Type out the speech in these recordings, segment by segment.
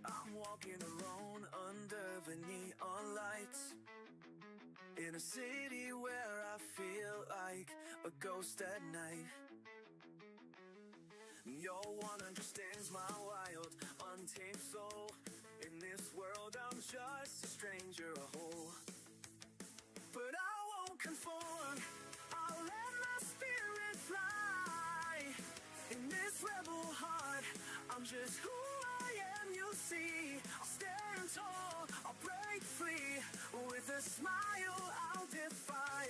I'm walking alone under the neon lights, in a city where I feel like a ghost at night. No one understands my wild, untamed soul. In this world I'm just a stranger, a hole. But I won't conform, I'll let my spirit fly. In this rebel heart, I'm just who I am, you'll see. I'll stand tall, I'll break free. With a smile I'll defy.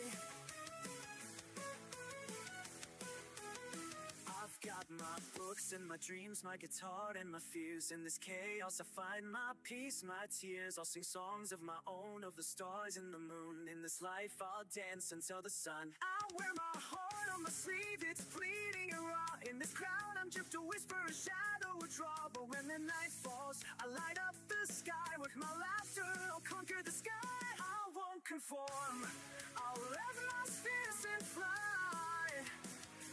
I've got my books and my dreams, my guitar and my fears. In this chaos I find my peace, my tears. I'll sing songs of my own, of the stars and the moon. In this life I'll dance until the sun. I'll wear my heart on my sleeve, it's bleeding and raw. In this crowd I'm just a whisper, a shadow, a draw. But when the night falls, I light up the sky. With my laughter I'll conquer the sky. I won't conform, I'll let my spirit fly.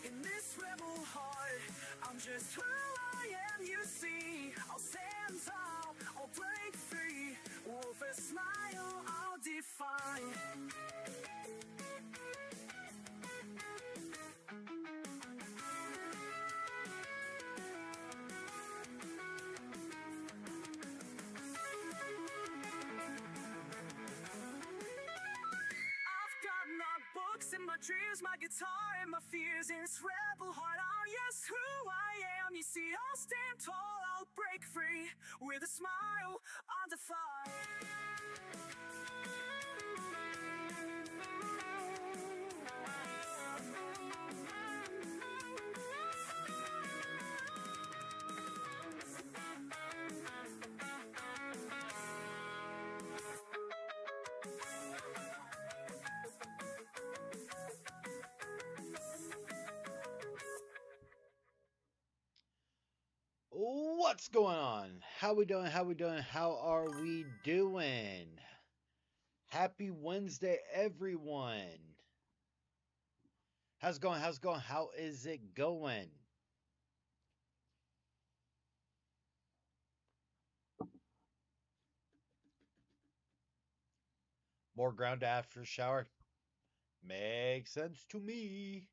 In this rebel heart, I'm just who I am, you see. I'll stand tall, I'll break free. With a smile, I'll defy. And my dreams, my guitar and my fears. In this rebel heart, I'm yes who I am. You see, I'll stand tall, I'll break free. With a smile, I'll defy. What's going on? How we doing? How are we doing? Happy Wednesday, everyone. How's it going? How is it going? More ground after shower? Makes sense to me.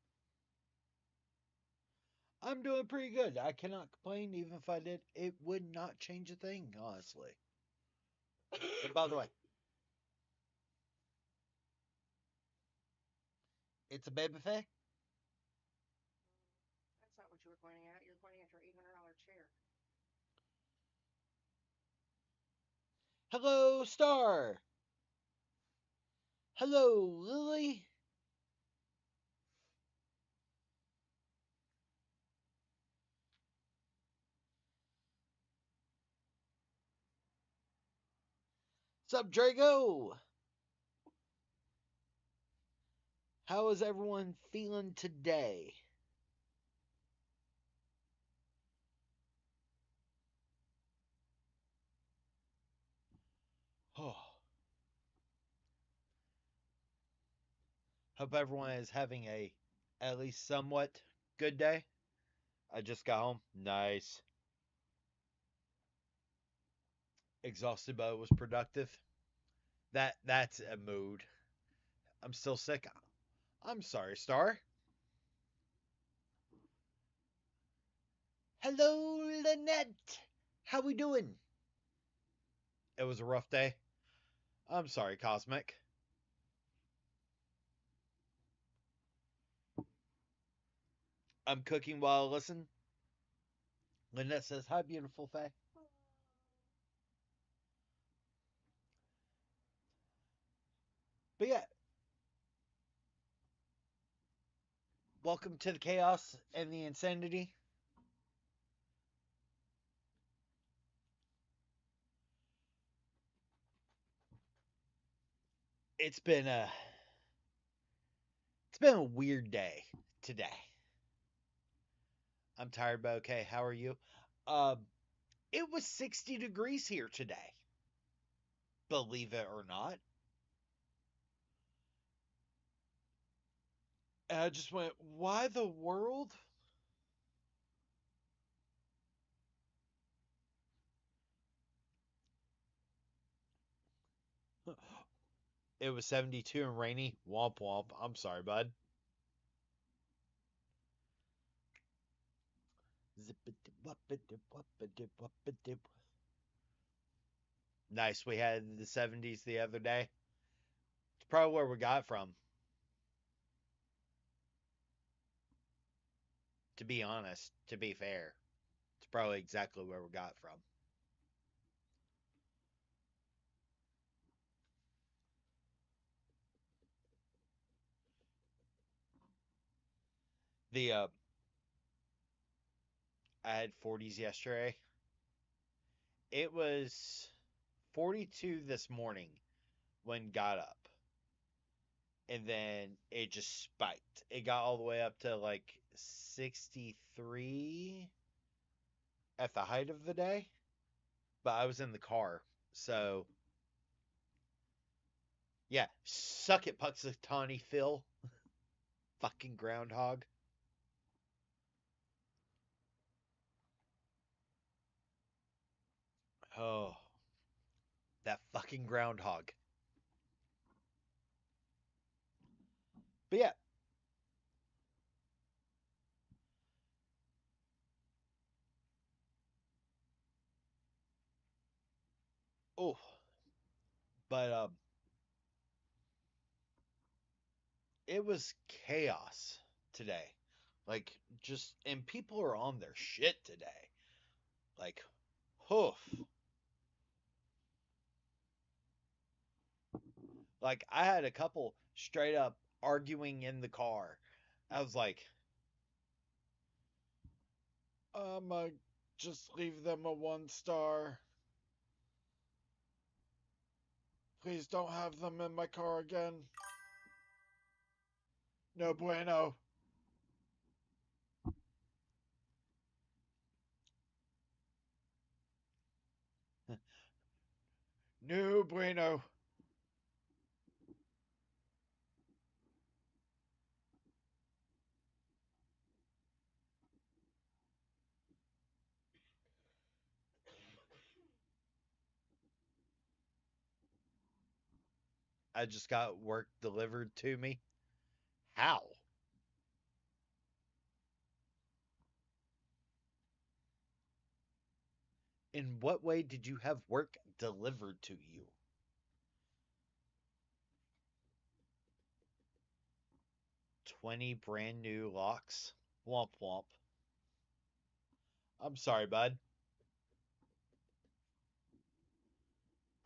I'm doing pretty good. I cannot complain. Even if I did, it would not change a thing, honestly. And by the way, it's a baby fair. That's not what you were pointing at. You're pointing at your $800 chair. Hello, Star. Hello, Lily. Sup, Drago? How is everyone feeling today? Oh. Hope everyone is having a at least somewhat good day. I just got home. Nice. Exhausted, but it was productive. That's a mood. I'm still sick. I'm sorry, Star. Hello, Lynette. How we doing? It was a rough day. I'm sorry, Cosmic. I'm cooking while I listen. Lynette says, hi, beautiful Faye. But yeah, welcome to the chaos and the insanity. It's been a weird day today. I'm tired, but okay. How are you? It was 60 degrees here today. Believe it or not. And I just went, why the world? It was 72 and rainy. Womp womp. I'm sorry, bud. Nice. We had the 70s the other day. It's probably where we got from, to be honest, to be fair. It's probably exactly where we got from. The I had 40s yesterday. It was 42 this morning when got up. And then it just spiked. It got all the way up to like 63 at the height of the day, but I was in the car. So, yeah, suck it, Puxatawny Phil. Fucking groundhog. Oh, that fucking groundhog. But yeah, oh, but it was chaos today. Like, just, and people are on their shit today. Like, hoof. Like, I had a couple straight up arguing in the car. I was like, just leave them a 1 star. Please don't have them in my car again. No bueno. No bueno. I just got work delivered to me. How? In what way did you have work delivered to you? 20 brand new locks? Womp womp. I'm sorry, bud.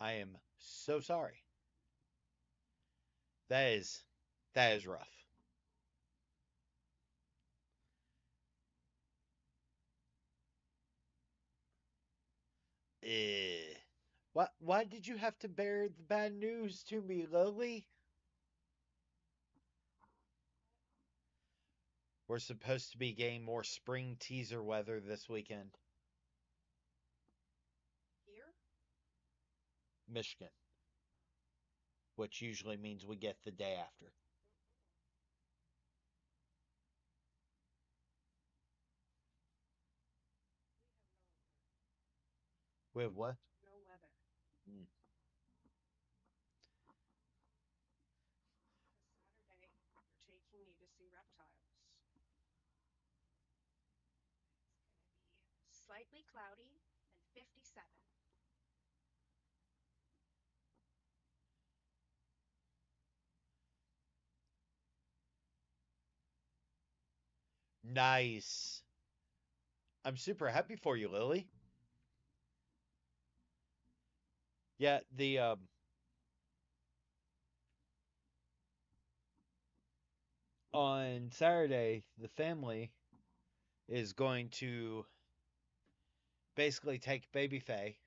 I am so sorry. That is that is rough. Eh. Why did you have to bear the bad news to me, Lily? We're supposed to be getting more spring teaser weather this weekend. Here? Michigan, which usually means we get the day after. We have what? No weather. Mm. This Saturday, you're taking me to see reptiles. It's going to be slightly cloudy and 57. Nice. I'm super happy for you, Lily. Yeah, the on Saturday, the family is going to basically take baby Faye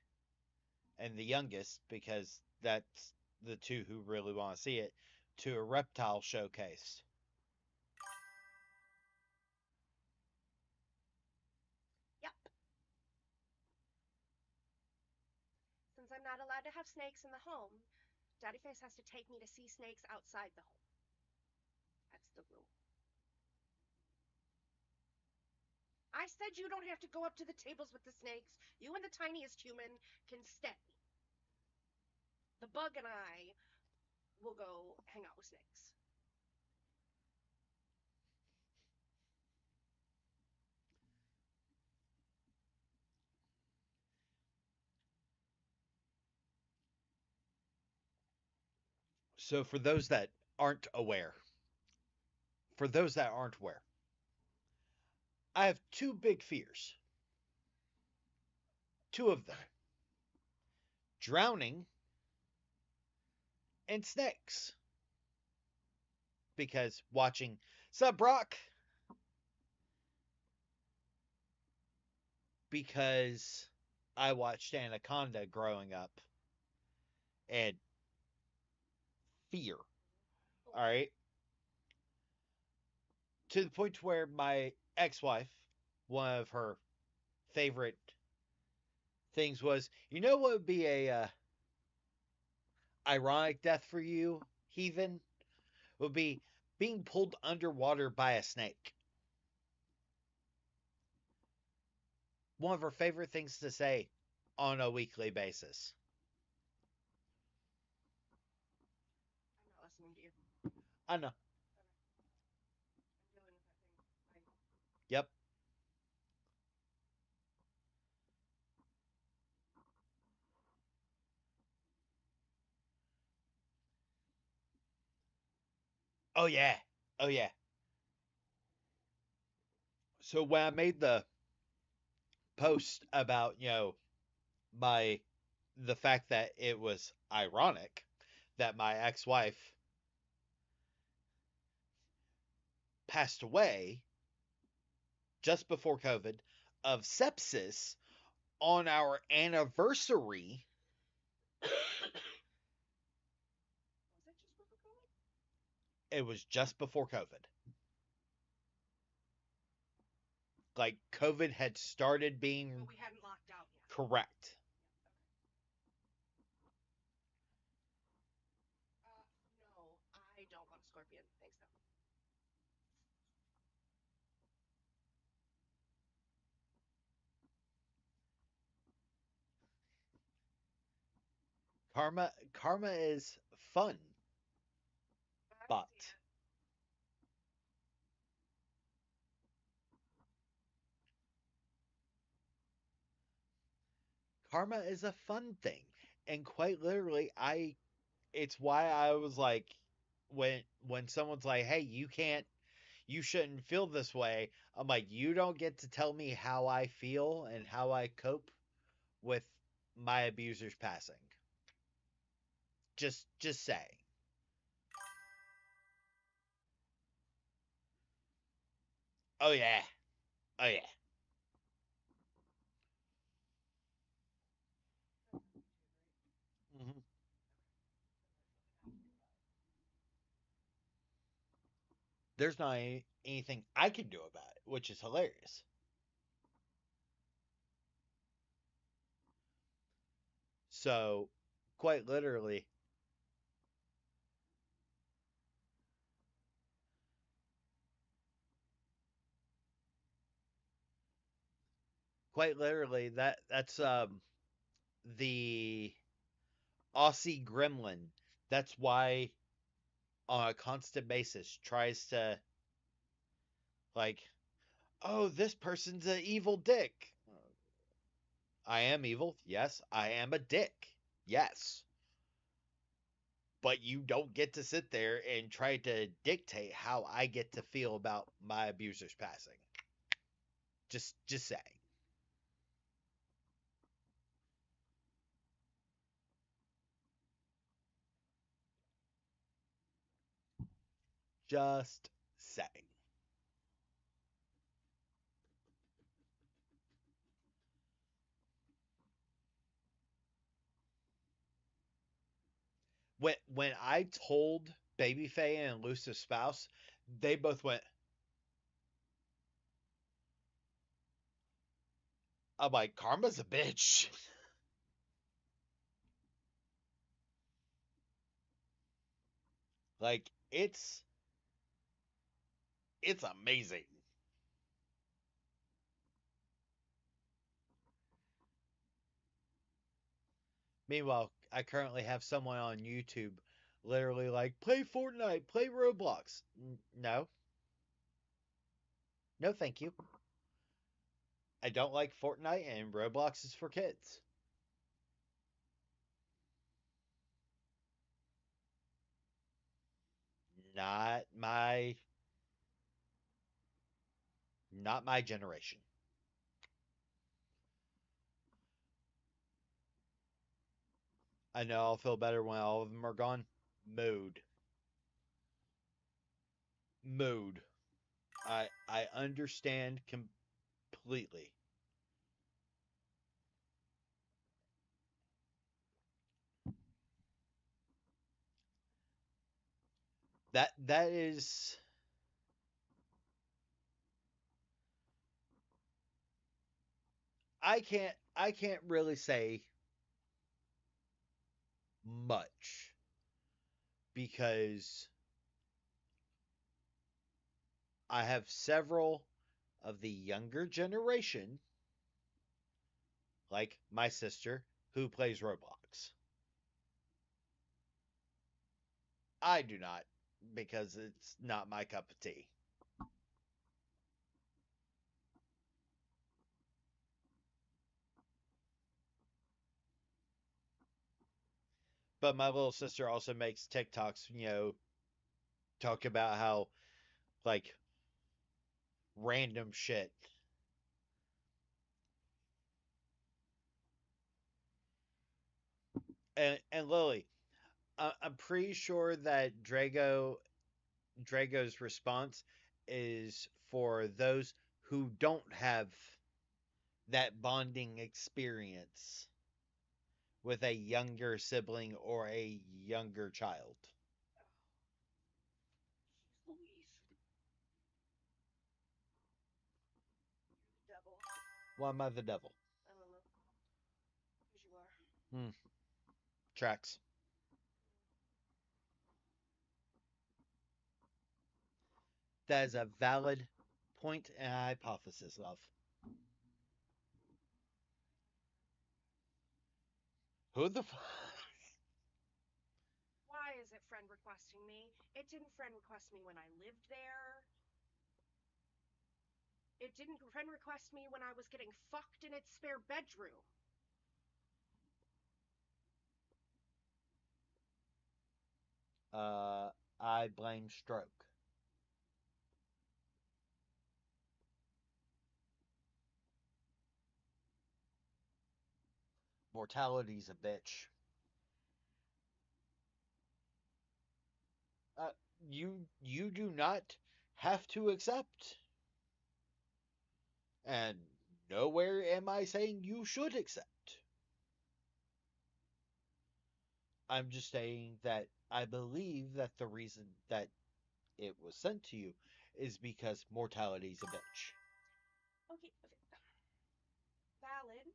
and the youngest, because that's the two who really want to see it, to a reptile showcase. Yep. Since I'm not allowed to have snakes in the home, Daddy Face has to take me to see snakes outside the home. That's the rule. I said you don't have to go up to the tables with the snakes. You and the tiniest human can stay. The bug and I will go hang out with snakes. So for those that aren't aware, for those that aren't aware, I have two big fears. Two of them. Drowning and snakes. Because watching Sub Brock, because I watched Anaconda growing up and fear. All right. To the point where my ex-wife, one of her favorite things was, you know what would be a ironic death for you, heathen? Would be being pulled underwater by a snake. One of her favorite things to say on a weekly basis. I'm not listening to you. I know. I'm dealing with that thing. Yep. Oh yeah. Oh yeah. So when I made the post about, my the fact that it was ironic that my ex-wife passed away just before COVID of sepsis on our anniversary. Was it just before COVID? It was just before COVID. Like COVID had started being But we hadn't locked out yet. correct. No, I don't want a scorpion. Thanks, though. Karma is fun, I but see it. karma is a fun thing. And quite literally, it's why I was like, when someone's like, "Hey, you shouldn't feel this way." I'm like, "You don't get to tell me how I feel and how I cope with my abuser's passing." Just say. Oh yeah. Oh yeah. hmm There's not anything I can do about it, which is hilarious. So, quite literally, that's the Aussie gremlin. That's why on a constant basis tries to, like, oh, this person's an evil dick. I am evil. Yes, I am a dick. Yes. But you don't get to sit there and try to dictate how I get to feel about my abuser's passing. Just saying. Just saying. When I told Babyface and Elusive Spouse, they both went, I'm like, Karma's a bitch. Like, it's amazing. Meanwhile, I currently have someone on YouTube literally like, play Fortnite, play Roblox. No. No, thank you. I don't like Fortnite, and Roblox is for kids. Not my not my generation. I know I'll feel better when all of them are gone. Mood. Mood. I understand completely. That is, I can't really say much because I have several of the younger generation, like my sister, who plays Roblox. I do not, because it's not my cup of tea. But my little sister also makes TikToks, talk about how, like, random shit. And Lily, I'm pretty sure that Drago's response is for those who don't have that bonding experience with a younger sibling or a younger child. Louise. You're the devil. Why am I the devil? I don't know. Because you are. Hmm. Tracks. That is a valid point and hypothesis, love. Who the f- Why is it friend requesting me? It didn't friend request me when I lived there. It didn't friend request me when I was getting fucked in its spare bedroom. Uh, I blame stroke. Mortality's a bitch. Uh, you do not have to accept, and nowhere am I saying you should accept. I'm just saying that I believe that the reason that it was sent to you is because mortality's a bitch. Okay, okay. Valid.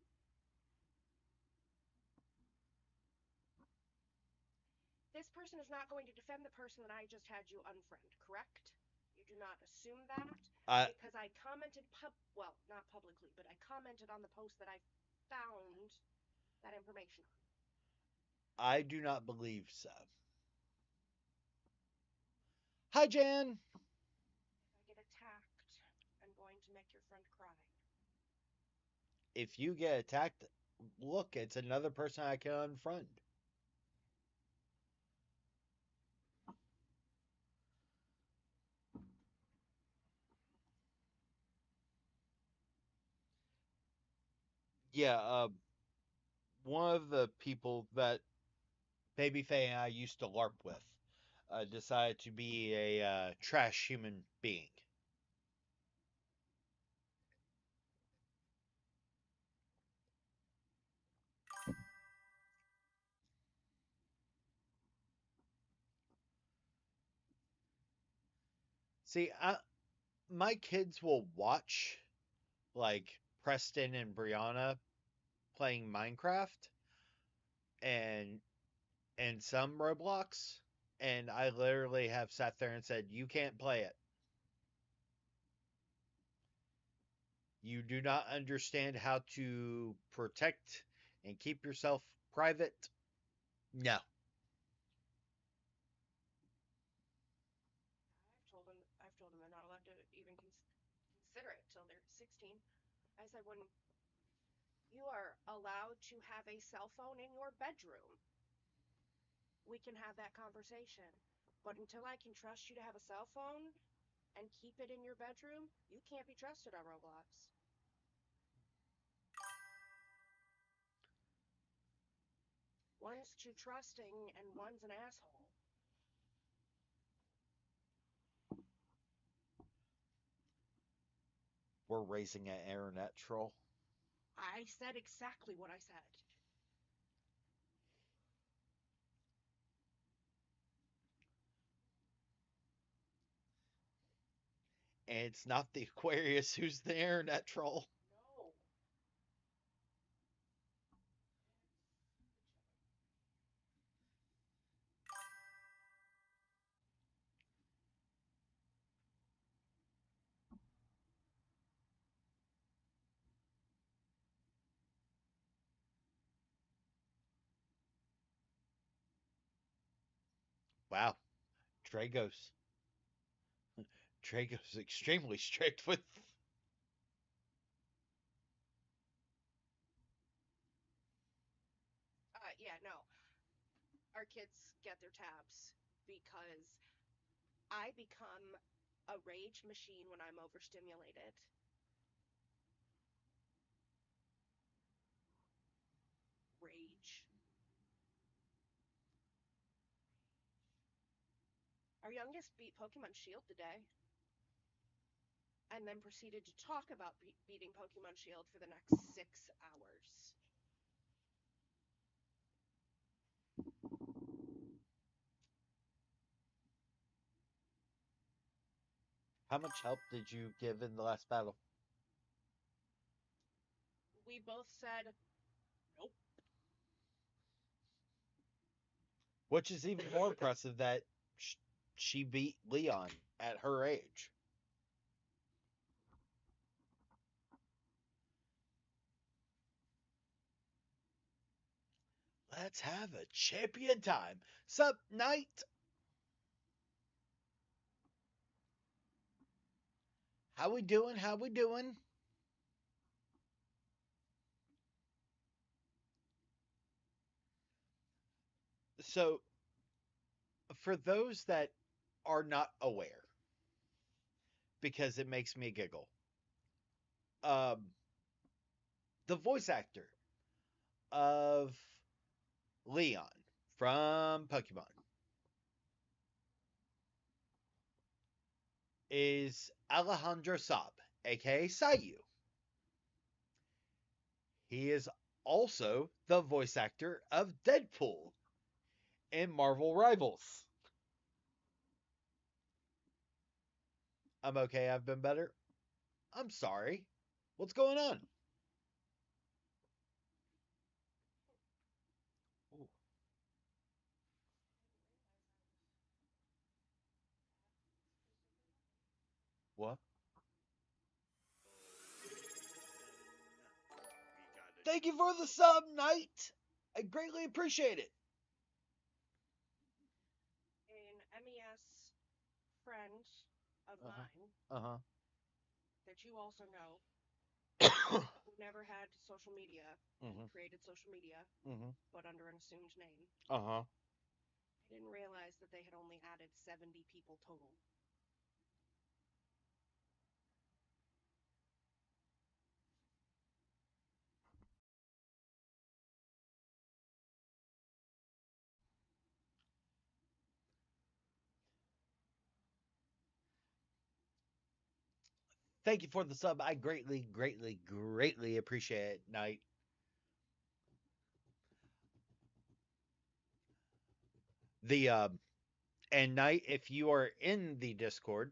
This person is not going to defend the person that I just had you unfriend, correct? You do not assume that I because I commented well, not publicly, but I commented on the post that I found that information on. I do not believe so. Hi, Jan. If I get attacked, I'm going to make your friend cry. If you get attacked, look, it's another person I can unfriend. Yeah, one of the people that Baby Faye and I used to LARP with decided to be a trash human being. See, my kids will watch like Preston and Brianna playing Minecraft and some Roblox, and I literally have sat there and said, "You can't play it. You do not understand how to protect and keep yourself Private, no. I've told them they're not allowed to even consider it till they're 16. I said, when you are allowed to have a cell phone in your bedroom, we can have that conversation. But until I can trust you to have a cell phone and keep it in your bedroom, you can't be trusted on Roblox. One's too trusting and one's an asshole. We're raising an internet troll. I said exactly what I said. And it's not the Aquarius who's the internet troll. No. Wow. Drago's extremely strict with. Yeah, no. Our kids get their tabs because I become a rage machine when I'm overstimulated. Rage. Our youngest beat Pokemon Shield today and then proceeded to talk about beating Pokemon Shield for the next 6 hours. How much help did you give in the last battle? We both said, nope. Which is even more impressive that she beat Leon at her age. Let's have a champion time. Sup, Knight? How we doing? How we doing? So, for those that are not aware, because it makes me giggle, um, the voice actor of Leon from Pokemon is Alejandro Saab, aka Sayu. He is also the voice actor of Deadpool in Marvel Rivals. I'm okay, I've been better. I'm sorry. What's going on? Ooh. What? Thank you for the sub, Knight. I greatly appreciate it. An MES friend of Uh-huh. mine Uh-huh. that you also know mm-hmm. who never had social media and created social media Mm-hmm. but under an assumed name. Uh-huh. I didn't realize that they had only added 70 people total. Thank you for the sub. I greatly, greatly, greatly appreciate it, Knight. The and Knight, if you are in the Discord,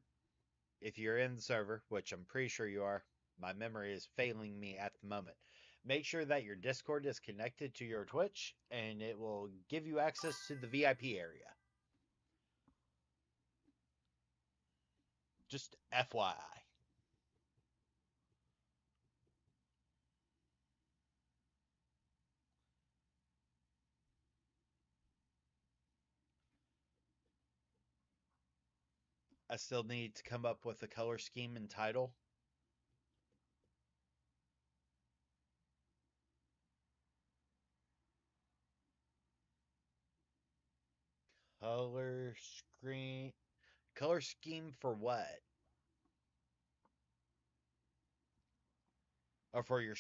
if you're in the server, which I'm pretty sure you are, my memory is failing me at the moment. Make sure that your Discord is connected to your Twitch, and it will give you access to the VIP area. Just FYI. I still need to come up with a color scheme and title. Color screen. Color scheme for what? Or for your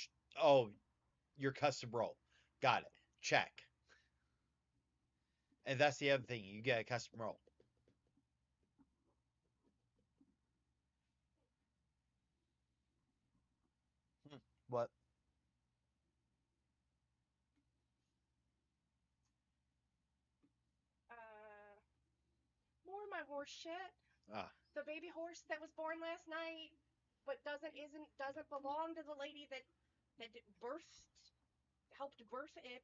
your custom roll. Got it. Check. And that's the other thing. You get a custom roll. What? More of my horse shit. Ah. The baby horse that was born last night, but doesn't belong to the lady that birthed helped birth it.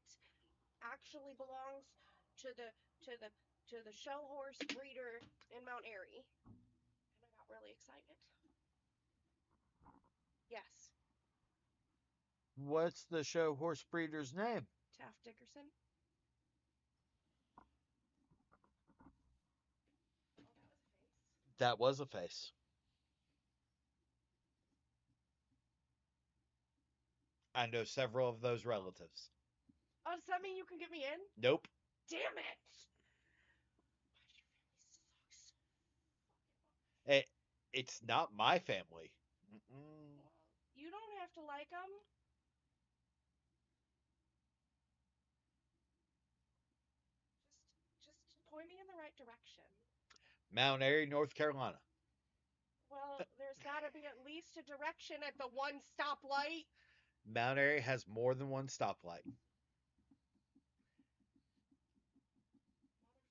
Actually belongs to the to the show horse breeder in Mount Airy, and I got really excited. Yes, What's the show horse breeder's name? Taft Dickerson. Oh, That was a face. I know several of those relatives. Oh, does that mean you can get me in? Nope. Damn it! Why do your family sucks? It's not my family. Mm-mm. You don't have to like them. Just point me in the right direction. Mount Airy, North Carolina. Well, there's got to be at least a direction at the one stoplight. Mount Airy has more than one stoplight.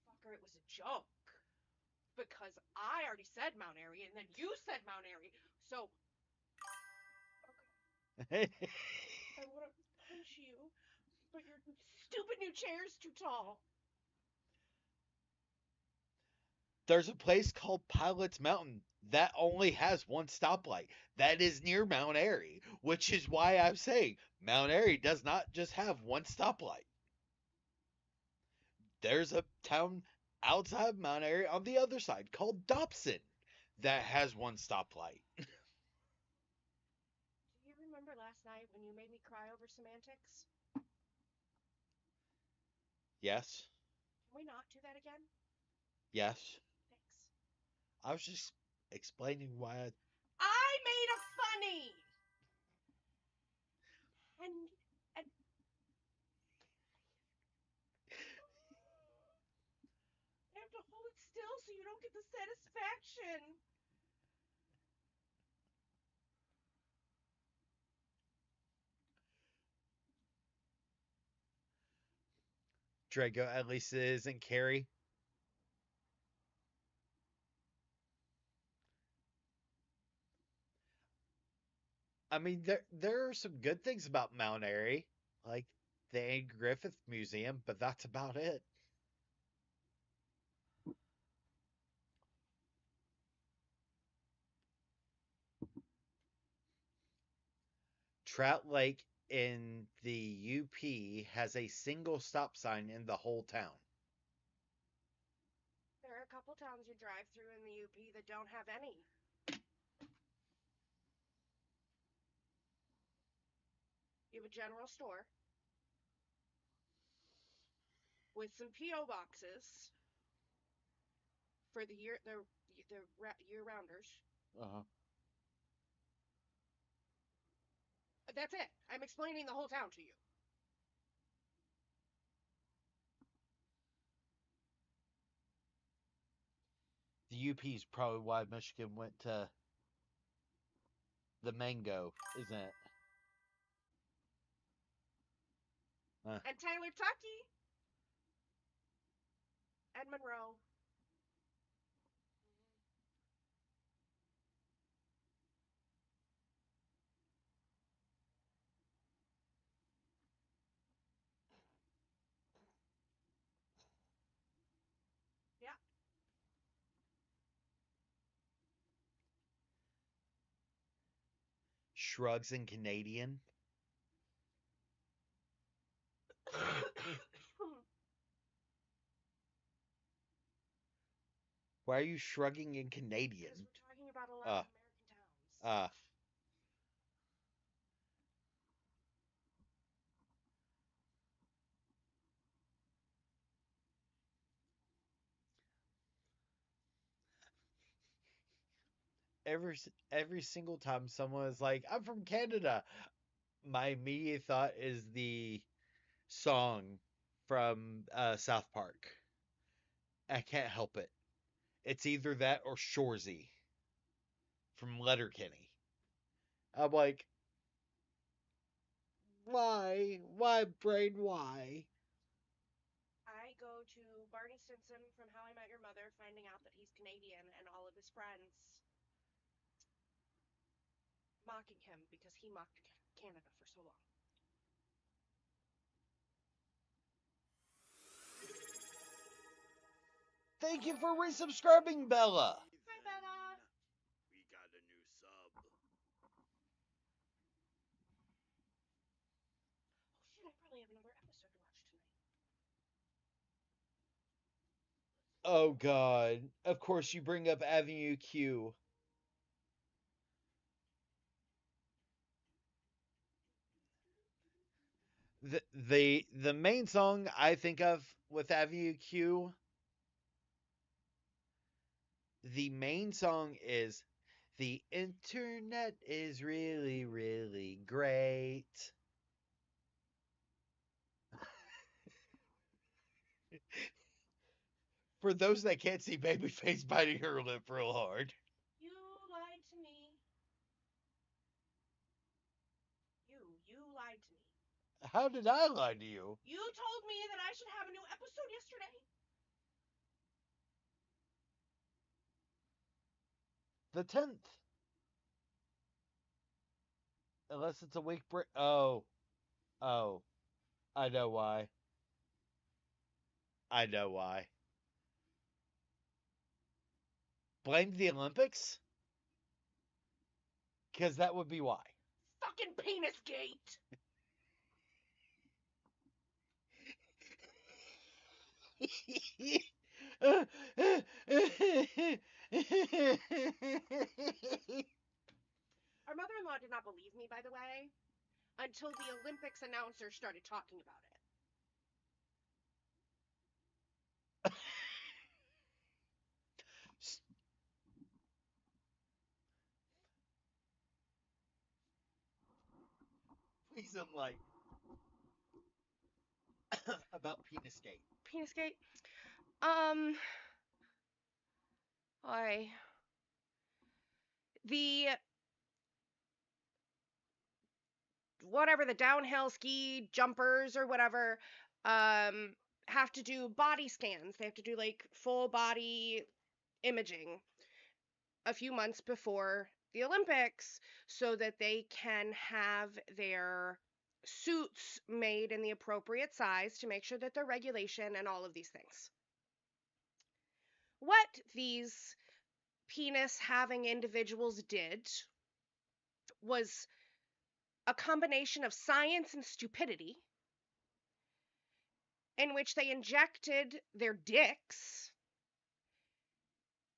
Motherfucker, it was a joke. Because I already said Mount Airy, and then you said Mount Airy. So, okay, I want to punch you, but your stupid new chair's too tall. There's a place called Pilot's Mountain that only has one stoplight. That is near Mount Airy, which is why I'm saying Mount Airy does not just have one stoplight. There's a town outside Mount Airy on the other side called Dobson that has one stoplight. Do you remember last night when you made me cry over semantics? Yes. Can we not do that again? Yes. Thanks. I was just explaining why I made a funny! And I have to hold it still so you don't get the satisfaction. Drago at least isn't Carrie. I mean, there are some good things about Mount Airy, like the Anne Griffith Museum, but that's about it. Trout Lake in the UP has a single stop sign in the whole town. There are a couple towns you drive through in the UP that don't have any. You have a general store with some PO boxes for the year rounders. Uh-huh. That's it. I'm explaining the whole town to you. The UP is probably why Michigan went to the mango, isn't it? And Tyler Tucky. And Monroe. Yeah. Shrugs and Canadian. Why are you shrugging in Canadian? Because we're talking about a lot of American towns. Every single time someone is like, "I'm from Canada," my immediate thought is the song from South Park. I can't help it. It's either that or Shorzy from Letterkenny. I'm like, why? Why, brain? Why? I go to Barney Stinson from How I Met Your Mother, finding out that he's Canadian, and all of his friends mocking him because he mocked Canada for so long. Thank you for resubscribing, Bella. Hi, Bella. We got a new sub. Oh shit! I probably have another episode to watch tonight. Oh God! Of course you bring up Avenue Q. The main song I think of with Avenue Q, the main song is "The Internet is really, really great." For those that can't see, Babyface biting her lip real hard. You lied to me. You lied to me. How did I lie to you? You told me that I should have a new episode yesterday. The 10th. Unless it's a week break. Oh. Oh. I know why. I know why. Blame the Olympics? Because that would be why. Fucking penis gate. Our mother-in-law did not believe me, by the way, until the Olympics announcer started talking about it. Please enlighten about penis gate. Penis gate. I the whatever the downhill ski jumpers or whatever have to do body scans. They have to do like full body imaging a few months before the Olympics so that they can have their suits made in the appropriate size to make sure that they're regulation and all of these things. What these penis having individuals did was a combination of science and stupidity in which they injected their dicks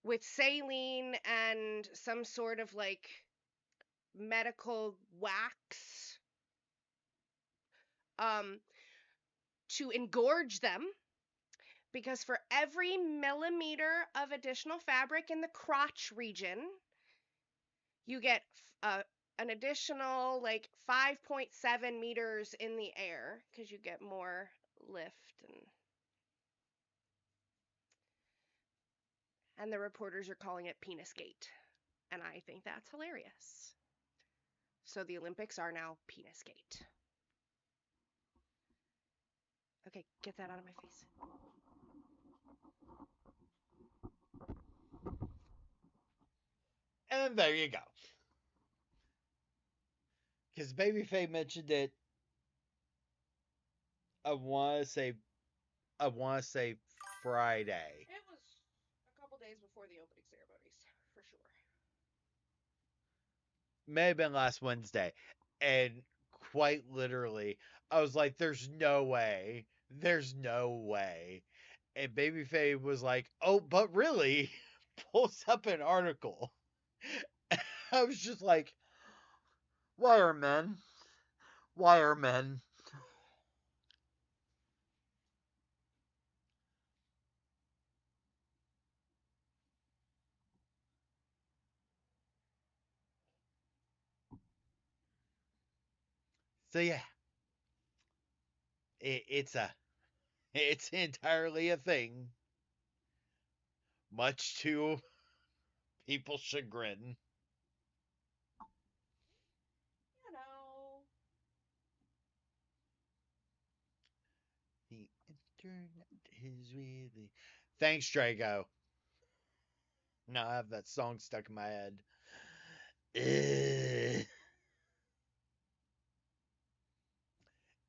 with saline and some sort of like medical wax to engorge them, because for every millimeter of additional fabric in the crotch region you get an additional like 5.7 meters in the air because you get more lift. And the reporters are calling it penis gate, and I think that's hilarious. So the Olympics are now penis gate. Okay, get that out of my face. And there you go. Because Babyface mentioned it. I want to say Friday. It was a couple days before the opening ceremonies, for sure. May have been last Wednesday. And quite literally, I was like, there's no way. There's no way. And Babyface was like, oh, but really? pulls up an article. I was just like, why are men? Why are men? So yeah, it's entirely a thing, much to people's chagrin. You know. The internet is really. Thanks, Drago. Now I have that song stuck in my head. Ugh.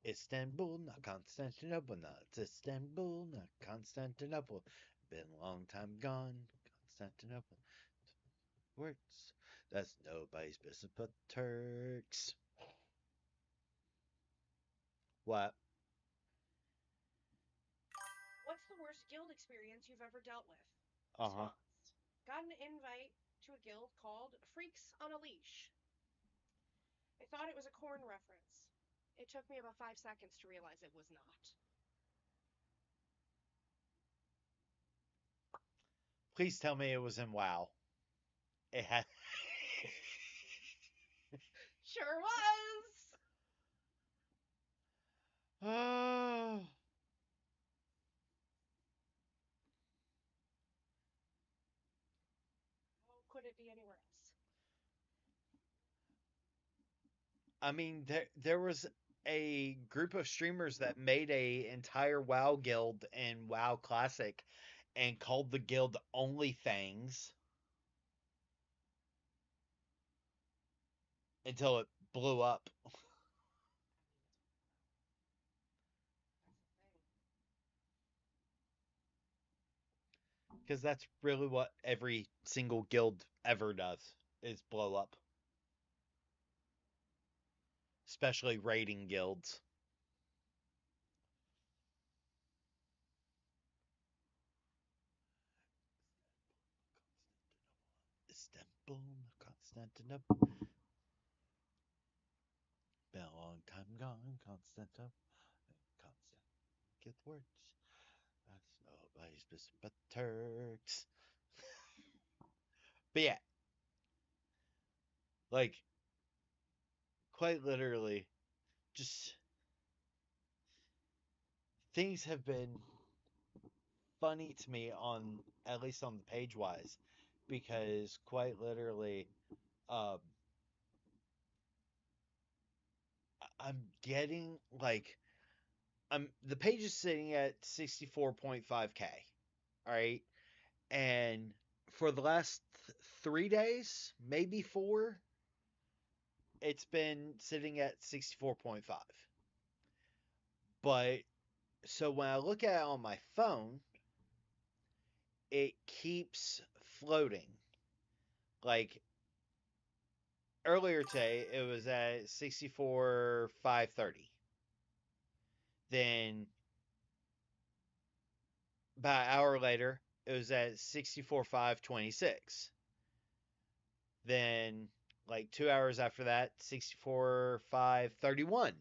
Istanbul, not Constantinople, not Istanbul, not Constantinople. Been a long time gone, Constantinople. Works. That's nobody's business but Turks. What? What's the worst guild experience you've ever dealt with? Uh huh. Response. Got an invite to a guild called Freaks on a Leash. I thought it was a corn reference. It took me about 5 seconds to realize it was not. Please tell me it was in WoW. It had. Sure was! Oh. Oh, could it be anywhere else? I mean, there was a group of streamers that made a entire WoW guild in WoW Classic and called the guild Only Things until it blew up. That's the thing. Because that's really what every single guild ever does is blow up. Especially raiding guilds. Istanbul, Constantinople. Been a long time gone, Constantinople. Constant. Get words. That's nobody's business but Turks. But yeah, like, quite literally, just things have been funny to me on, at least on the page wise, because quite literally, um, I'm getting like, the page is sitting at 64.5K. All right. And for the last 3 days, maybe four, it's been sitting at 64.5. But so when I look at it on my phone, it keeps floating. Like earlier today, it was at 64,530. Then about an hour later, it was at 64,526. Then, like 2 hours after that, 64,531.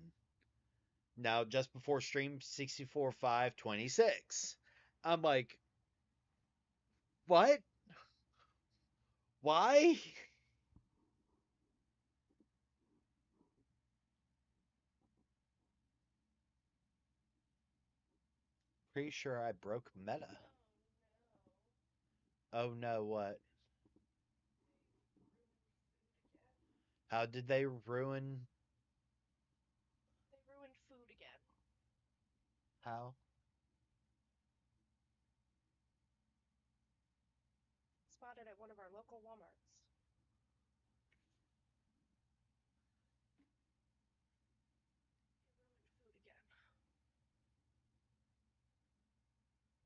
Now, just before stream, 64,526. I'm like, what? Why? Pretty sure I broke meta. Oh no, what? How did they ruin? They ruined food again. How? Spotted at one of our local Walmarts. They ruined food again.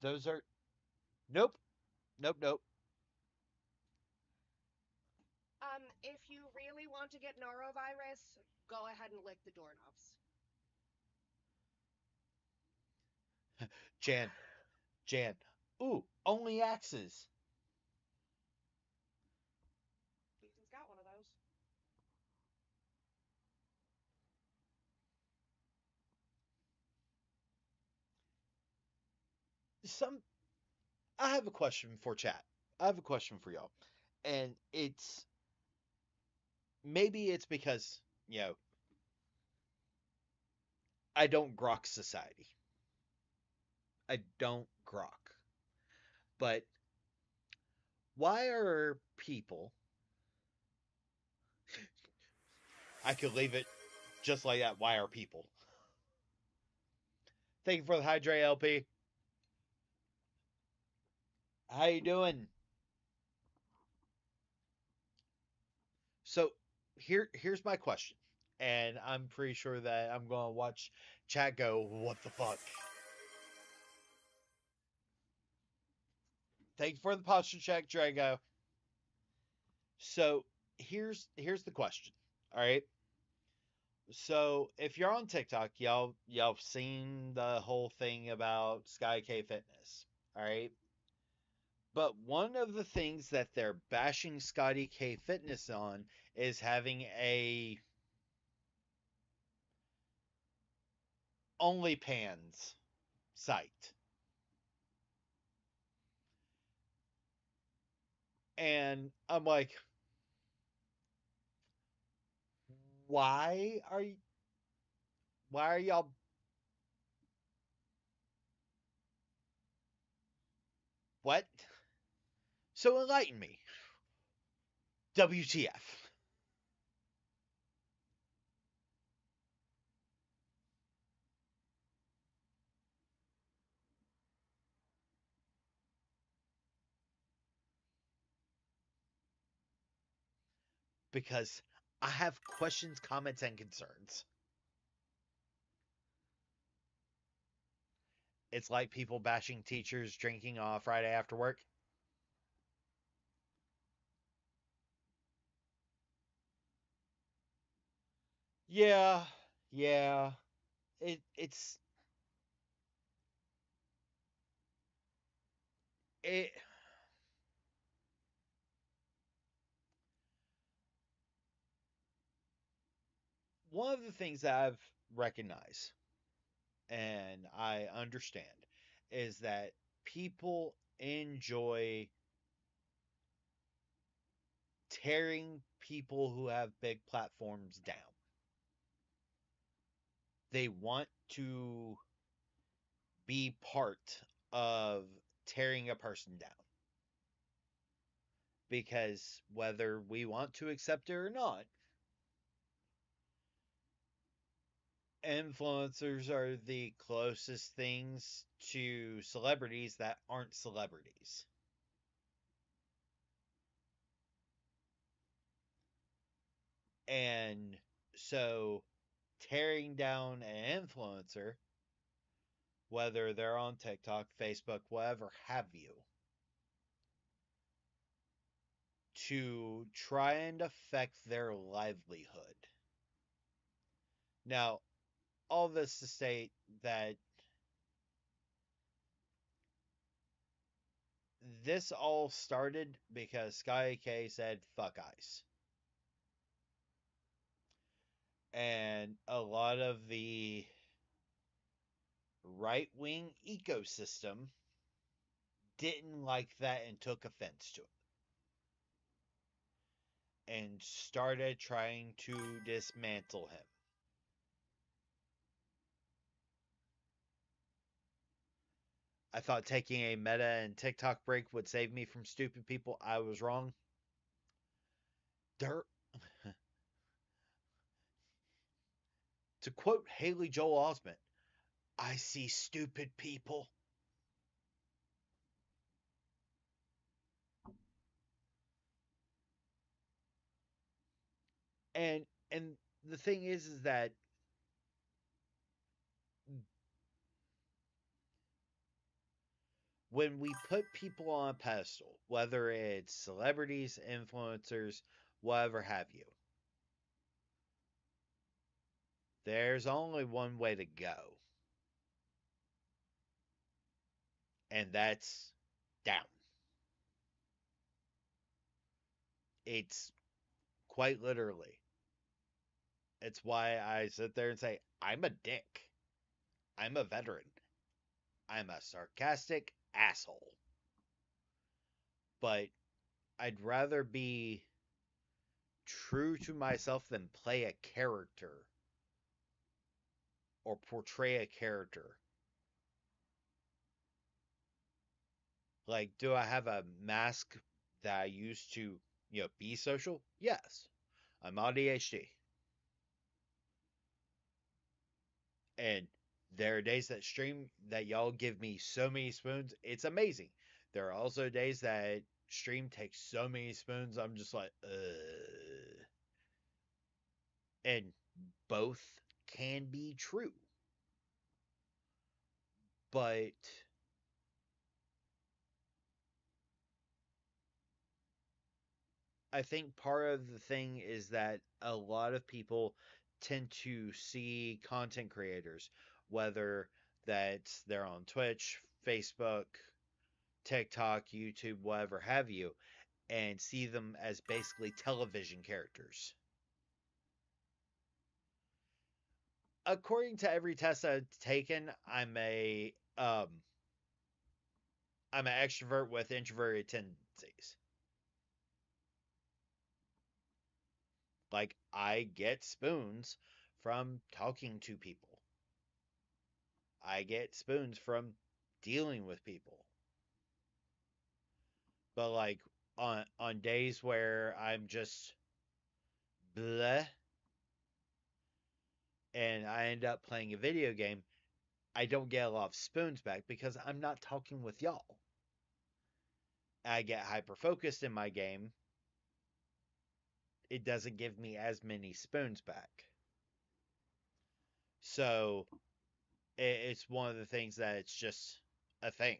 Those are. Nope. Nope, nope. If you really want to get norovirus, go ahead and lick the doorknobs. Jan. Jan. Ooh, only axes. some I have a question for chat. I have a question for y'all. And it's maybe it's because, I don't grok society. I don't grok. But why are people I could leave it just like that. Why are people? Thank you for the hydrate, LP. How you doing? So here's my question. And I'm pretty sure that I'm gonna watch chat go, what the fuck? Thank you for the posture check, Drago. So here's the question. All right. So if you're on TikTok, y'all have seen the whole thing about Sky K Fitness. All right. But one of the things that they're bashing Scotty K Fitness on is having a OnlyPans site. And I'm like, why are you why are y'all what? So enlighten me. WTF? Because I have questions, comments, and concerns. It's like people bashing teachers drinking on Friday after work. Yeah, yeah. It's it one of the things that I've recognized and I understand is that people enjoy tearing people who have big platforms down. They want to be part of tearing a person down. Because whether we want to accept it or not, influencers are the closest things to celebrities that aren't celebrities. And so tearing down an influencer, whether they're on TikTok, Facebook, whatever have you, to try and affect their livelihood. Now, all this to state that this all started because Sky K said fuck ice. And a lot of the right wing ecosystem didn't like that and took offense to it. And started trying to dismantle him. I thought taking a Meta and TikTok break would save me from stupid people. I was wrong. Dirt. To quote Haley Joel Osment, I see stupid people. And and the thing is that when we put people on a pedestal, whether it's celebrities, influencers, whatever have you, there's only one way to go. And that's down. It's quite literally. It's why I sit there and say, I'm a dick. I'm a veteran. I'm a sarcastic, asshole. But I'd rather be true to myself than play a character or portray a character. Like, do I have a mask that I use to, be social? Yes. I'm ADHD. And there are days that stream that y'all give me so many spoons. It's amazing. There are also days that stream takes so many spoons. I'm just like, ugh. And both can be true. But I think part of the thing is that a lot of people tend to see content creators, whether that's they're on Twitch, Facebook, TikTok, YouTube, whatever have you, and see them as basically television characters. According to every test I've taken, I'm an extrovert with introverted tendencies. Like, I get spoons from talking to people. I get spoons from dealing with people. But like on days where I'm just bleh and I end up playing a video game, I don't get a lot of spoons back because I'm not talking with y'all. I get hyper focused in my game. It doesn't give me as many spoons back. So it's one of the things that it's just a thing.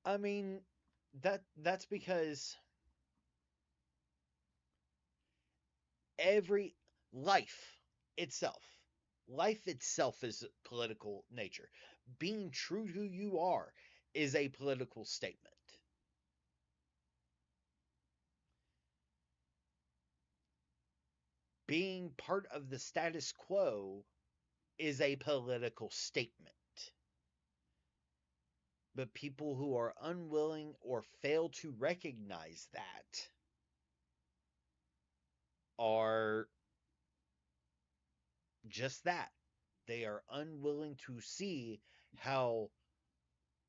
I mean, that's because every life itself, life itself is political nature. Being true to who you are is a political statement. Being part of the status quo is a political statement. But people who are unwilling or fail to recognize that are just that. They are unwilling to see how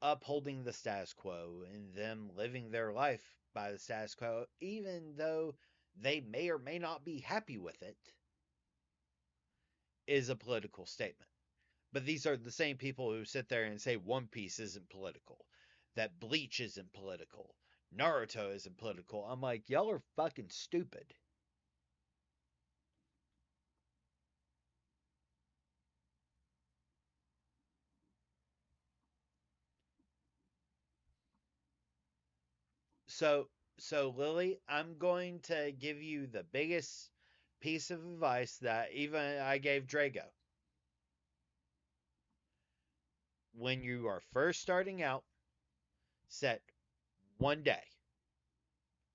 upholding the status quo and them living their life by the status quo, even though they may or may not be happy with it, is a political statement. But these are the same people who sit there and say One Piece isn't political, that Bleach isn't political, Naruto isn't political. I'm like, y'all are fucking stupid. So, so Lily, I'm going to give you the biggest piece of advice that even I gave Drago. When you are first starting out, set 1 day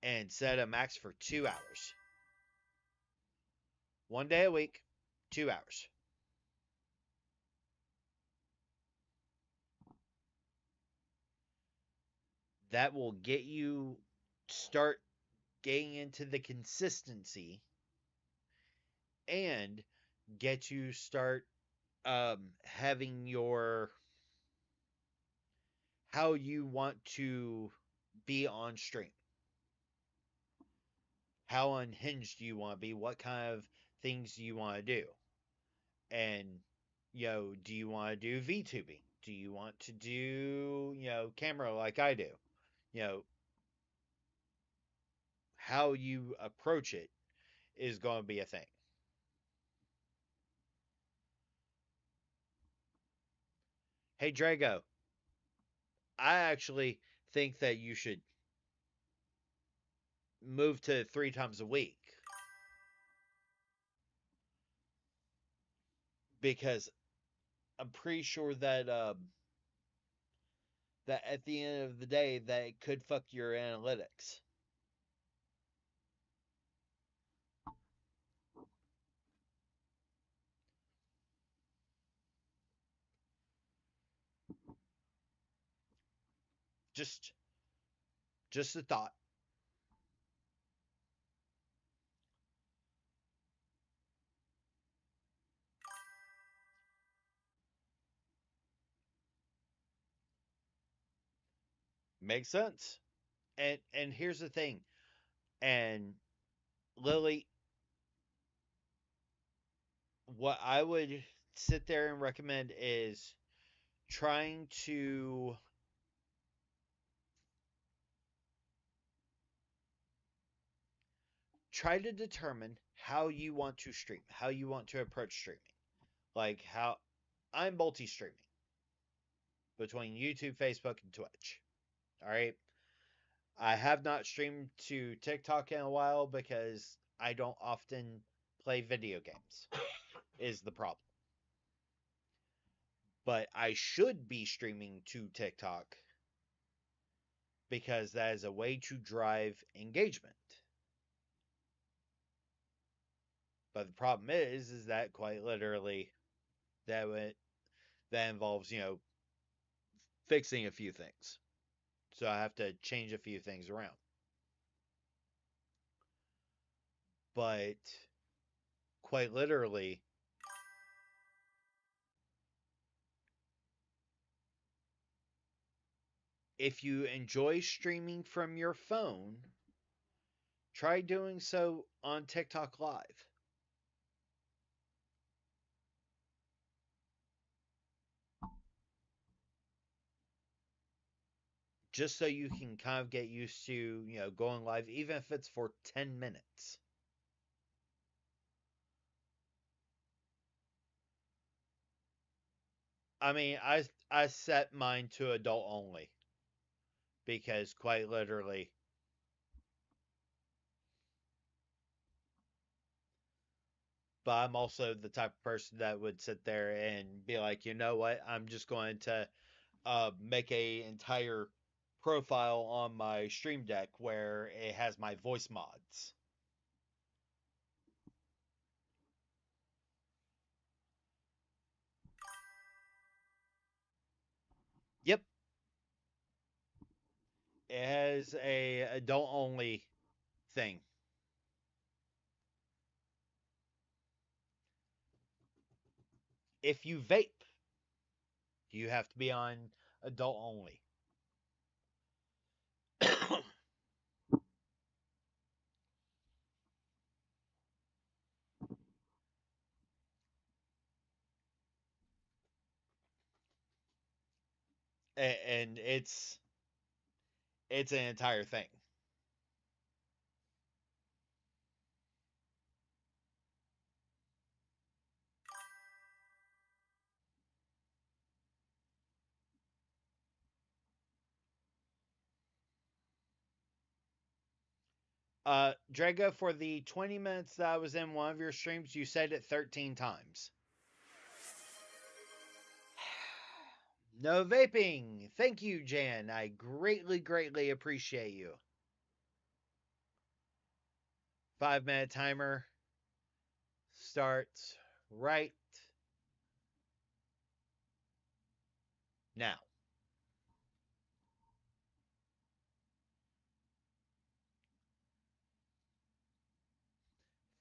and set a max for 2 hours. 1 day a week, 2 hours. That will get you start getting into the consistency and get you start having your how you want to be on stream. How unhinged do you want to be? What kind of things do you want to do? And do you want to do VTubing? Do you want to do camera like I do? You know, how you approach it is going to be a thing. Hey Drago, I actually think that you should move to 3 times a week because I'm pretty sure that that at the end of the day, that it could fuck your analytics. Just a thought. Makes sense. And here's the thing. And Lily, what I would sit there and recommend is trying to try to determine how you want to stream, how you want to approach streaming. Like how I'm multi-streaming between YouTube, Facebook, and Twitch. All right. I have not streamed to TikTok in a while because I don't often play video games, is the problem. But I should be streaming to TikTok because that is a way to drive engagement. But the problem is that quite literally that involves, fixing a few things. So I have to change a few things around. But quite literally, if you enjoy streaming from your phone, try doing so on TikTok Live. Just so you can kind of get used to, going live, even if it's for 10 minutes. I mean, I set mine to adult only because quite literally, but I'm also the type of person that would sit there and be like, you know what, I'm just going to make a entire profile on my stream deck where it has my voice mods. Yep, it has a adult only thing. If you vape, you have to be on adult only. And it's an entire thing. Drago, for the 20 minutes that I was in one of your streams, you said it 13 times. No vaping. Thank you, Jan. I greatly, greatly appreciate you. 5-minute timer starts right now.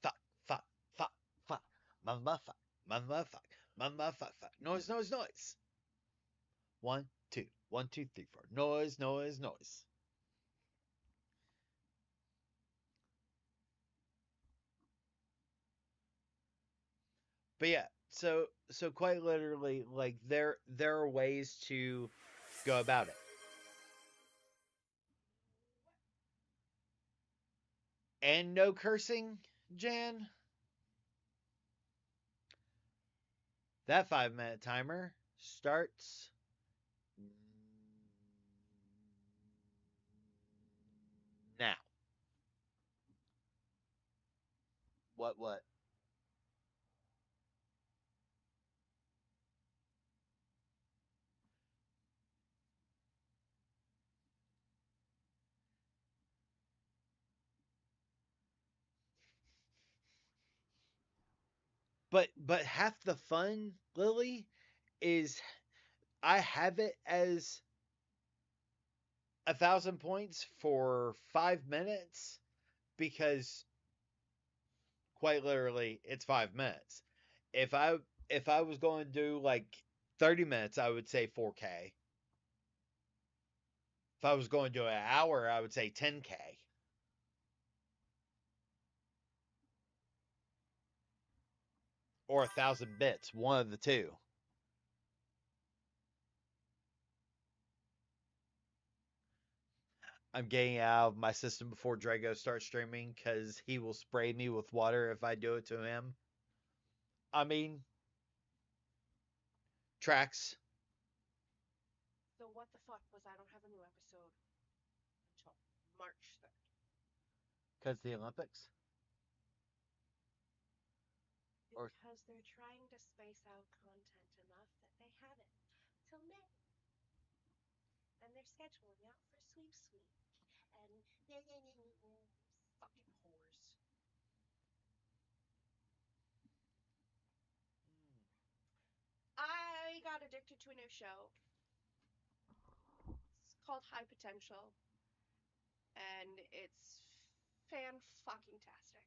Fuck, fuck, fuck, fuck. Mama fuck, mama fuck, mama fuck, fuck. Noise, noise, noise. 1, 2, 1, 2, 3, 4. Noise, noise, noise. But yeah, so quite literally, like there are ways to go about it. And no cursing, Jan. That 5-minute timer starts now. What? But half the fun, Lily, is I have it as 1,000 points for 5 minutes because quite literally it's 5 minutes. If I if I was going to do like 30 minutes, I would say 4K. If I was going to do an hour, I would say 10K. Or 1,000 bits, one of the two. I'm getting out of my system before Drago starts streaming because he will spray me with water if I do it to him. I mean, tracks. So what the fuck was I don't have a new episode until March 3rd? Because the Olympics? Or Because they're trying to space out content enough that they have it till May. And they're scheduling out for Sweep Sweep. And fucking whores. I got addicted to a new show. It's called High Potential. And it's fan-fucking-tastic.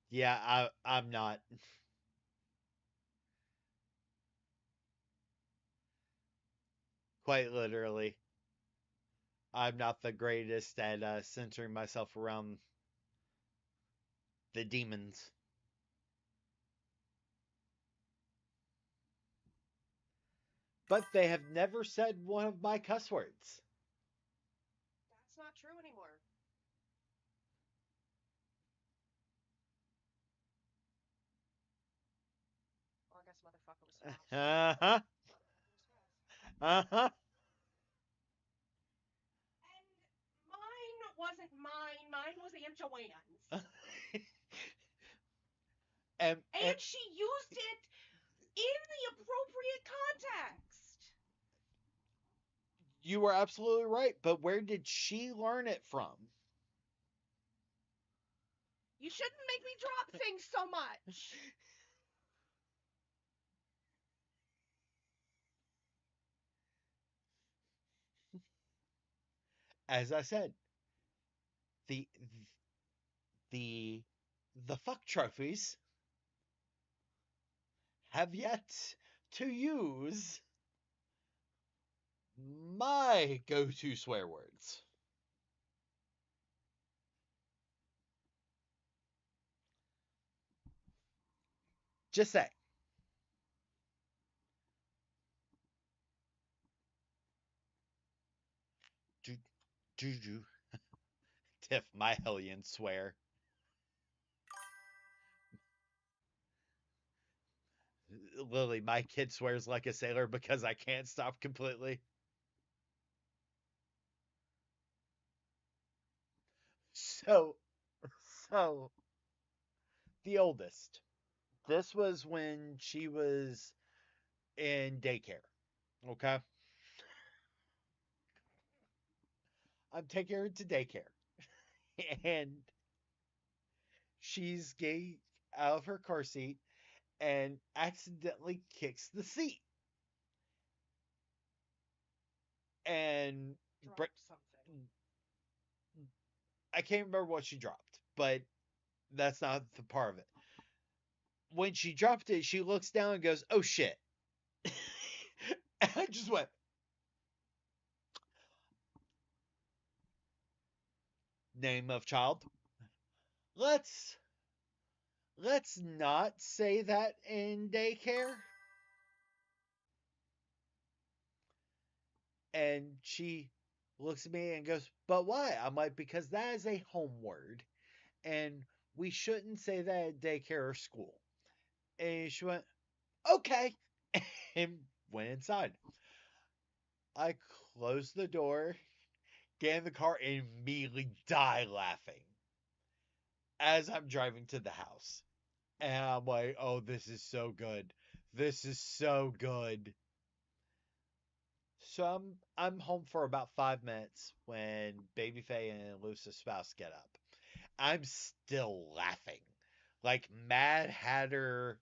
yeah, I'm not. Quite literally. I'm not the greatest at centering myself around the demons. But they have never said one of my cuss words. That's not true anymore. Well, I guess motherfucker was fast. Uh huh. Uh huh. And mine wasn't mine. Mine was Aunt Joanne's. And she used it in the appropriate context. you were absolutely right. But where did she learn it from? You shouldn't make me drop things so much. As I said, the the the fuck trophies have yet to use my go-to swear words. Just say. Do do Tiff, my hellion swear. Lily, my kid swears like a sailor because I can't stop completely. So, so the oldest. This was when she was in daycare. Okay, I'm taking her to daycare, and she's getting out of her car seat and accidentally kicks the seat. And Drop something. I can't remember what she dropped, but that's not the part of it. When she dropped it, she looks down and goes, "Oh shit." And I just went, "Name of child. Let's not say that in daycare." And she looks at me and goes, "But why?" I'm like, "Because that is a home word, and we shouldn't say that at daycare or school." And she went, "Okay," and went inside. I closed the door, get in the car, and immediately die laughing. as I'm driving to the house. And I'm like, oh, this is so good. This is so good. So I'm home for about 5 minutes when Baby Faye and Lucy's spouse get up. I'm still laughing. Like Mad Hatter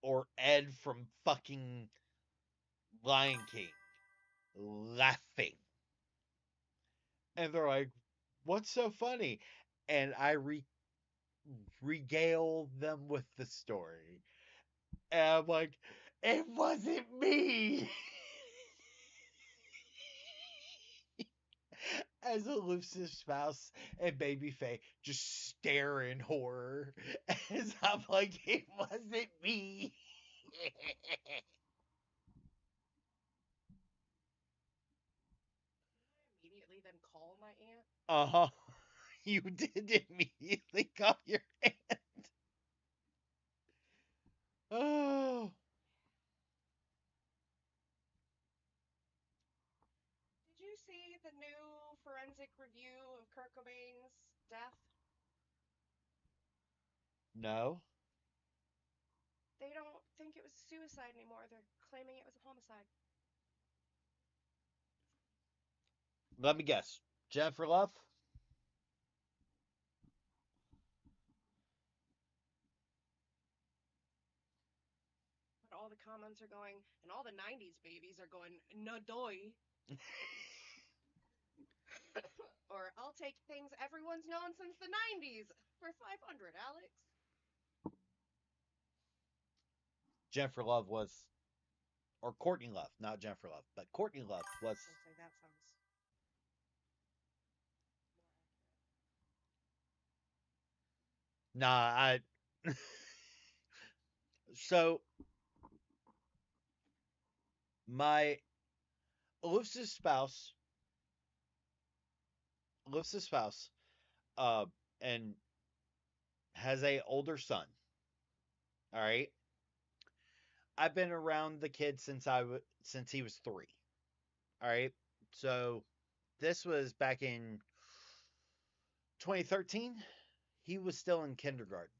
or Ed from fucking Lion King. Laughing. And they're like, what's so funny? And I regale them with the story. And I'm like, it wasn't me. As elusive spouse and Baby Faye just stare in horror. As I'm like, it wasn't me. Immediately then call my aunt. Uh huh. You did immediately call your aunt. Oh. Did you see the new forensic review of Kurt Cobain's death? No. They don't think it was suicide anymore. They're claiming it was a homicide. Let me guess. Jennifer Love? But all the comments are going, and all the 90s babies are going, nadoy. Or, I'll take things everyone's known since the 90s for 500, Alex. Jennifer Love was, or Courtney Love, not Jennifer Love, but Courtney Love was. I'll say that sounds more Nah, I. So, my elusive spouse, elusive spouse, uh, and has a older son. All right. I've been around the kid since he was 3. All right. So this was back in 2013. He was still in kindergarten,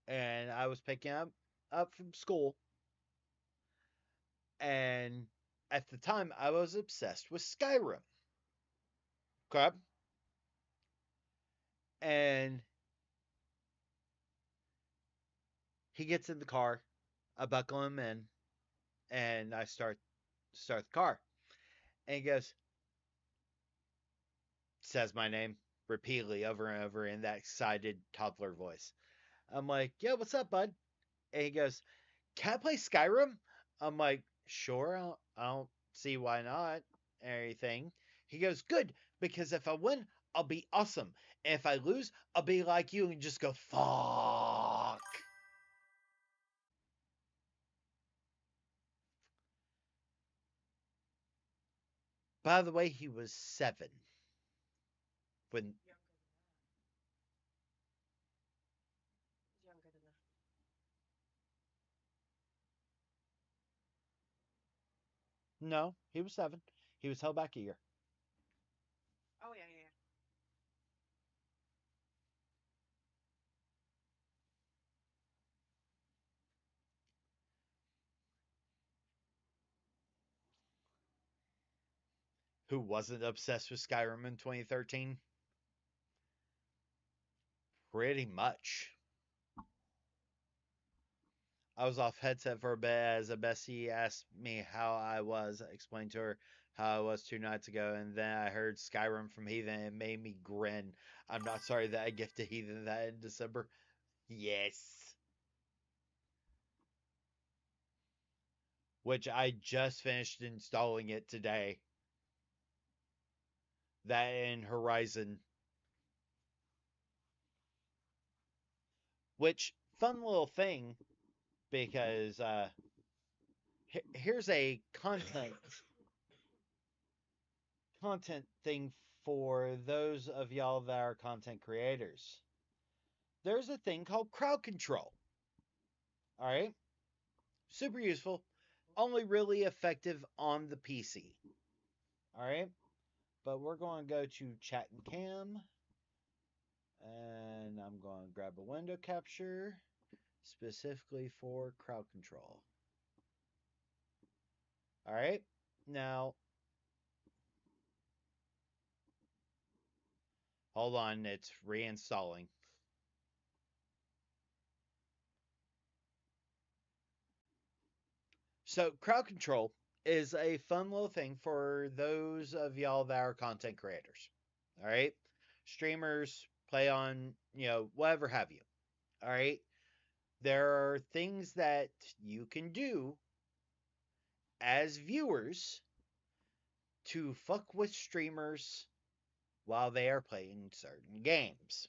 and I was picking him up from school. And at the time, I was obsessed with Skyrim. Okay. And he gets in the car. I buckle him in, and I start the car. And he goes, says my name repeatedly over and over in that excited toddler voice. I'm like, yeah, what's up, bud? And he goes, can I play Skyrim? I'm like, sure, I don't see why not. And everything. He goes, good, because if I win, I'll be awesome. And if I lose, I'll be like you and just go, fuck. By the way, he was 7 when. younger than that. No, he was 7. He was held back a year. Oh, yeah, yeah, yeah. Who wasn't obsessed with Skyrim in 2013? Pretty much. I was off headset for a bit as a bestie asked me how I was. I explained to her how I was 2 nights ago, and then I heard Skyrim from Heathen and it made me grin. I'm not sorry that I gifted Heathen that in December. Yes. Which I just finished installing it today. That in Horizon. Which, fun little thing, because here's a content thing for those of y'all that are content creators. There's a thing called crowd control. All right? Super useful, only really effective on the PC. All right? But we're going to go to chat and cam. And I'm going to grab a window capture specifically for crowd control. All right. Now, hold on. It's reinstalling. So, crowd control is a fun little thing for those of y'all that are content creators. All right. Streamers, play on, whatever have you. All right. There are things that you can do as viewers to fuck with streamers while they are playing certain games.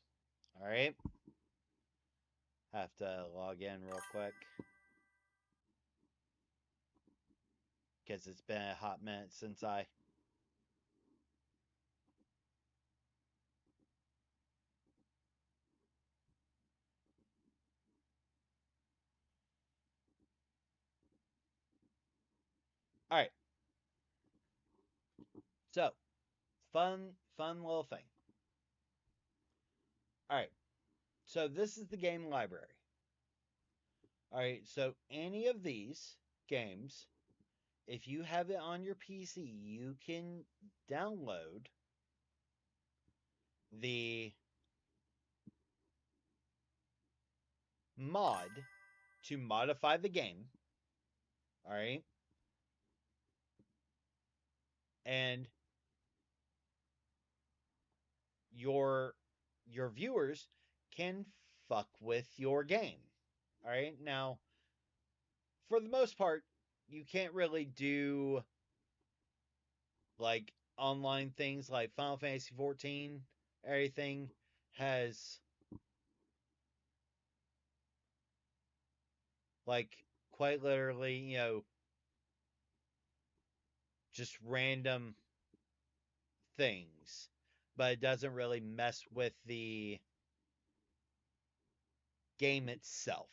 All right. Have to log in real quick because it's been a hot minute since I. All right. So, fun little thing. All right. So, this is the game library. All right. So, any of these games, if you have it on your PC, you can download the mod to modify the game. All right. And your viewers can fuck with your game. All right. Now, for the most part, you can't really do like online things like Final Fantasy 14. Everything has like quite literally, just random things, but it doesn't really mess with the game itself.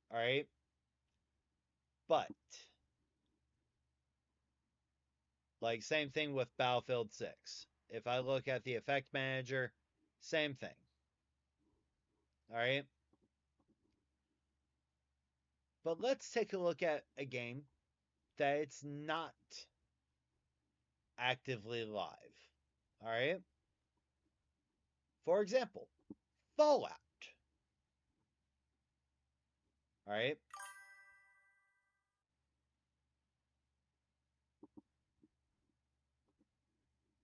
All right. But like same thing with Battlefield 6. If I look at the effect manager, same thing. All right. But let's take a look at a game that it's not actively live. All right. For example, Fallout. All right.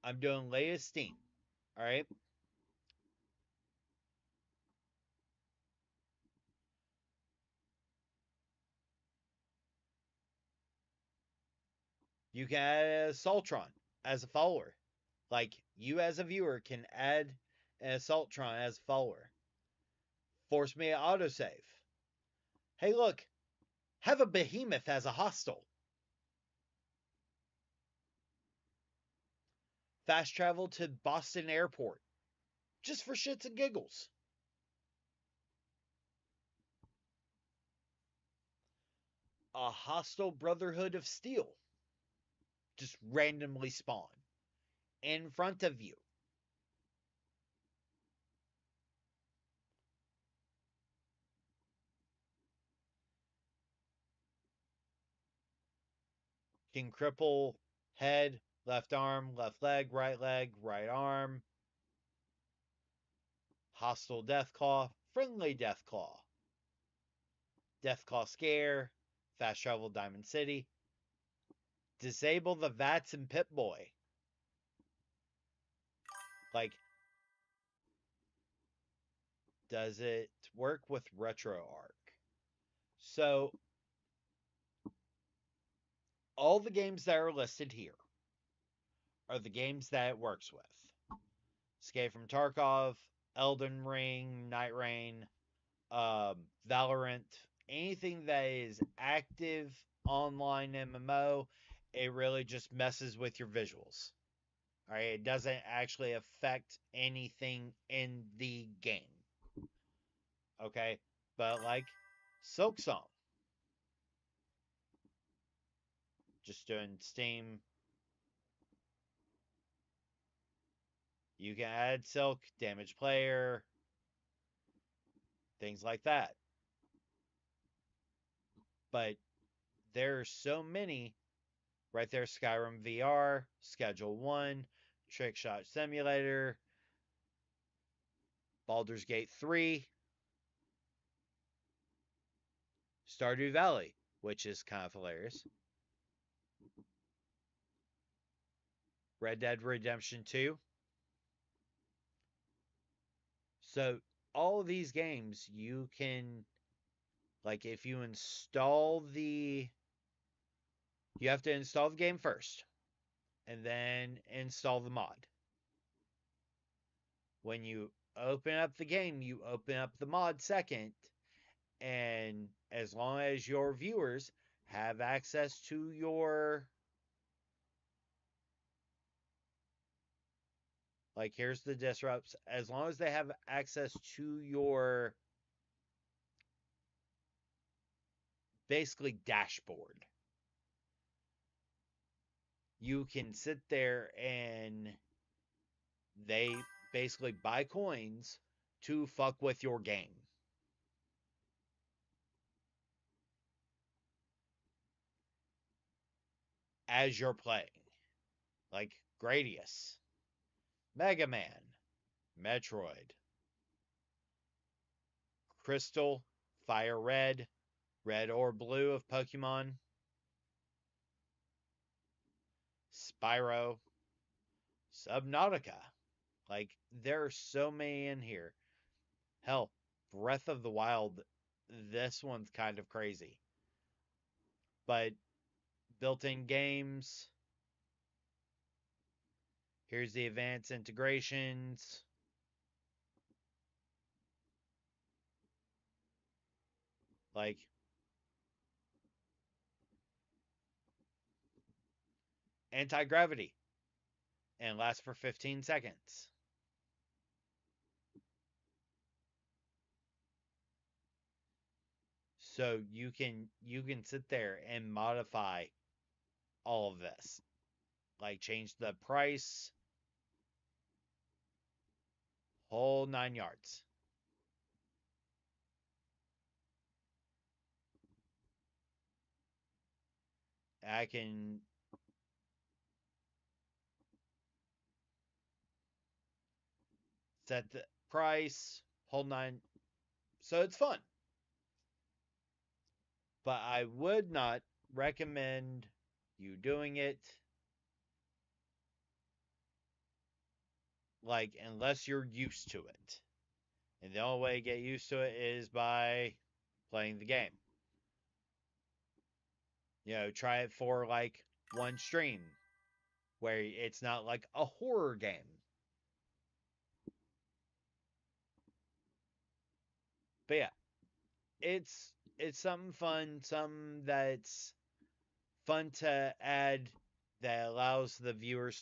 I'm doing latest Steam. All right. You can add a Saltron as a follower. Like you as a viewer can add an Assaultron as a follower. Force me to autosave. Hey, look, have a behemoth as a hostile. Fast travel to Boston Airport. Just for shits and giggles. A hostile Brotherhood of Steel. Just randomly spawn in front of you. Can cripple head, left arm, left leg, right arm. Hostile Deathclaw, friendly Deathclaw. Deathclaw Scare, fast travel Diamond City. Disable the Vats and Pip-Boy. Like, does it work with RetroArch? So, all the games that are listed here are the games that it works with. Escape from Tarkov, Elden Ring, Night Rain, Valorant, anything that is active online MMO, it really just messes with your visuals. All right, it doesn't actually affect anything in the game. Okay, but like Silksong, just doing Steam. You can add Silk, damage player, things like that. But there's so many right there. Skyrim VR, Schedule 1, Trick Shot Simulator, Baldur's Gate 3, Stardew Valley, which is kind of hilarious, Red Dead Redemption 2. So all of these games you can, like, if you install the, you have to install the game first and then install the mod. When you open up the game, you open up the mod second, and as long as your viewers have access to your, like, here's the disrupts, as long as they have access to your basically dashboard, you can sit there and they basically buy coins to fuck with your game as you're playing. Like Gradius, Mega Man, Metroid, Crystal, Fire Red, Red or Blue of Pokemon, Spyro, Subnautica. Like, there are so many in here. Hell, Breath of the Wild, this one's kind of crazy. But built in games, here's the advanced integrations. Like, anti gravity and lasts for 15 seconds. So you can sit there and modify all of this. Like, change the price, whole 9 yards. I can set the price, whole nine. So it's fun. But I would not recommend you doing it, like, unless you're used to it. And the only way to get used to it is by playing the game. Try it for like one stream where it's not like a horror game. But yeah, it's something fun, something that's fun to add that allows the viewers